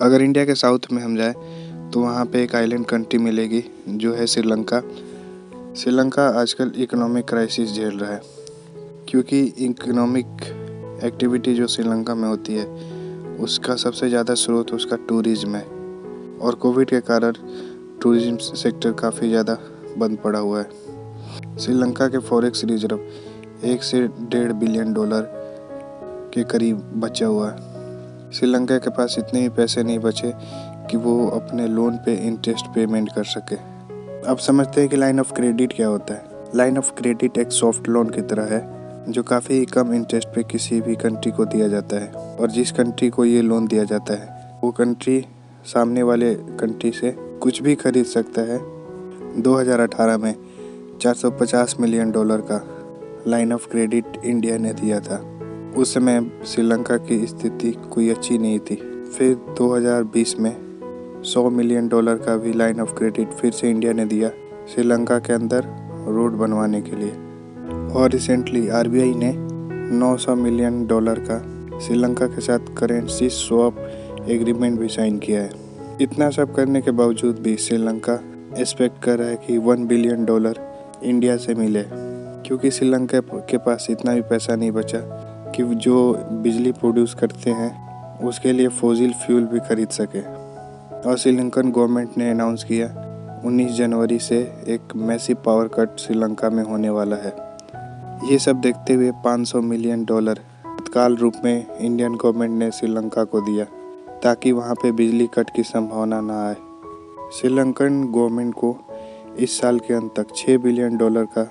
अगर इंडिया के साउथ में हम जाए तो वहाँ पे एक आइलैंड कंट्री मिलेगी जो है श्रीलंका। श्रीलंका आजकल इकोनॉमिक क्राइसिस झेल रहा है क्योंकि इकोनॉमिक एक्टिविटी जो श्रीलंका में होती है उसका सबसे ज़्यादा स्रोत उसका टूरिज़्म है और कोविड के कारण टूरिज़्म सेक्टर काफ़ी ज़्यादा बंद पड़ा हुआ है। श्रीलंका के फॉरेक्स रिजर्व 1 से 1.5 बिलियन डॉलर के करीब बचा हुआ है। श्रीलंका के पास इतने भी पैसे नहीं बचे कि वो अपने लोन पे इंटरेस्ट पेमेंट कर सके। अब समझते हैं कि लाइन ऑफ क्रेडिट क्या होता है। लाइन ऑफ क्रेडिट एक सॉफ्ट लोन की तरह है जो काफ़ी कम इंटरेस्ट पे किसी भी कंट्री को दिया जाता है और जिस कंट्री को ये लोन दिया जाता है वो कंट्री सामने वाले कंट्री से कुछ भी खरीद सकता है। 2018 में 450 मिलियन डॉलर का लाइन ऑफ क्रेडिट इंडिया ने दिया था। उस समय श्रीलंका की स्थिति कोई अच्छी नहीं थी। फिर 2020 में 100 मिलियन डॉलर का भी लाइन ऑफ क्रेडिट फिर से इंडिया ने दिया श्रीलंका के अंदर रोड बनवाने के लिए। और रिसेंटली आरबीआई ने 900 मिलियन डॉलर का श्रीलंका के साथ करेंसी स्वैप एग्रीमेंट भी साइन किया है। इतना सब करने के बावजूद भी श्रीलंका एक्सपेक्ट कर रहा है कि 1 बिलियन डॉलर इंडिया से मिले क्योंकि श्रीलंका के पास इतना भी पैसा नहीं बचा कि जो बिजली प्रोड्यूस करते हैं उसके लिए फॉसिल फ्यूल भी खरीद सके। और श्रीलंकन गवर्नमेंट ने अनाउंस किया 19 जनवरी से एक मैसिव पावर कट श्रीलंका में होने वाला है। ये सब देखते हुए 500 मिलियन डॉलर तत्काल रूप में इंडियन गवर्नमेंट ने श्रीलंका को दिया ताकि वहाँ पे बिजली कट की संभावना ना आए। श्रीलंकन गवर्नमेंट को इस साल के अंत तक 6 बिलियन डॉलर का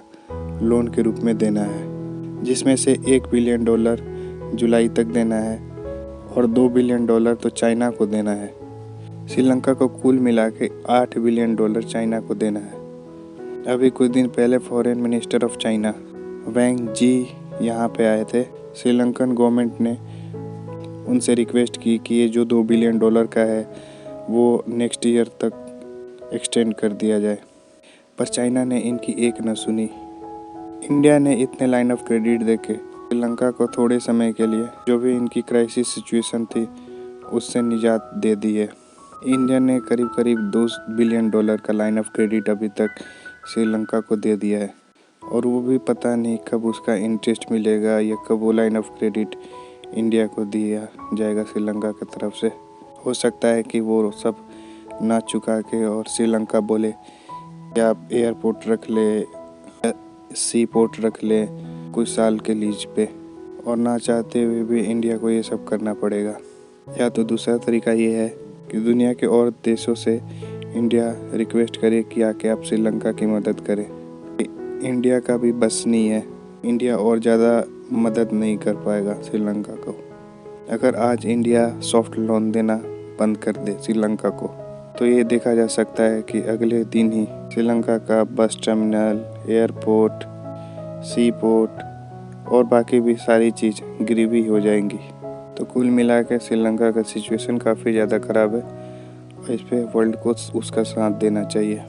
लोन के रूप में देना है जिसमें से 1 बिलियन डॉलर जुलाई तक देना है और 2 बिलियन डॉलर तो चाइना को देना है। श्रीलंका को कुल मिला के 8 बिलियन डॉलर चाइना को देना है। अभी कुछ दिन पहले फॉरेन मिनिस्टर ऑफ चाइना वैंग जी यहाँ पे आए थे। श्रीलंकन गवर्नमेंट ने उनसे रिक्वेस्ट की कि ये जो 2 बिलियन डॉलर का है वो नेक्स्ट ईयर तक एक्सटेंड कर दिया जाए, पर चाइना ने इनकी एक न सुनी। इंडिया ने इतने लाइन ऑफ क्रेडिट देके श्रीलंका को थोड़े समय के लिए जो भी इनकी क्राइसिस सिचुएशन थी उससे निजात दे दी है। इंडिया ने करीब 2 बिलियन डॉलर का लाइन ऑफ क्रेडिट अभी तक श्रीलंका को दे दिया है और वो भी पता नहीं कब उसका इंटरेस्ट मिलेगा या कब वो लाइन ऑफ क्रेडिट इंडिया को दिया जाएगा श्रीलंका की तरफ से। हो सकता है कि वो सब ना चुका के और श्रीलंका बोले कि आप एयरपोर्ट रख ले, सी पोर्ट रख ले कुछ साल के लीज पे, और ना चाहते हुए भी इंडिया को ये सब करना पड़ेगा। या तो दूसरा तरीका ये है कि दुनिया के और देशों से इंडिया रिक्वेस्ट करे कि आके आप श्रीलंका की मदद करें। इंडिया का भी बस नहीं है, इंडिया और ज़्यादा मदद नहीं कर पाएगा श्रीलंका को। अगर आज इंडिया सॉफ्ट लोन देना बंद कर दे श्रीलंका को तो ये देखा जा सकता है कि अगले दिन ही श्रीलंका का बस टर्मिनल, एयरपोर्ट, सी पोर्ट और बाकी भी सारी चीज़ गिरवी हो जाएंगी। तो कुल मिला के श्रीलंका का सिचुएशन काफ़ी ज़्यादा ख़राब है और इस पर वर्ल्ड को उसका साथ देना चाहिए।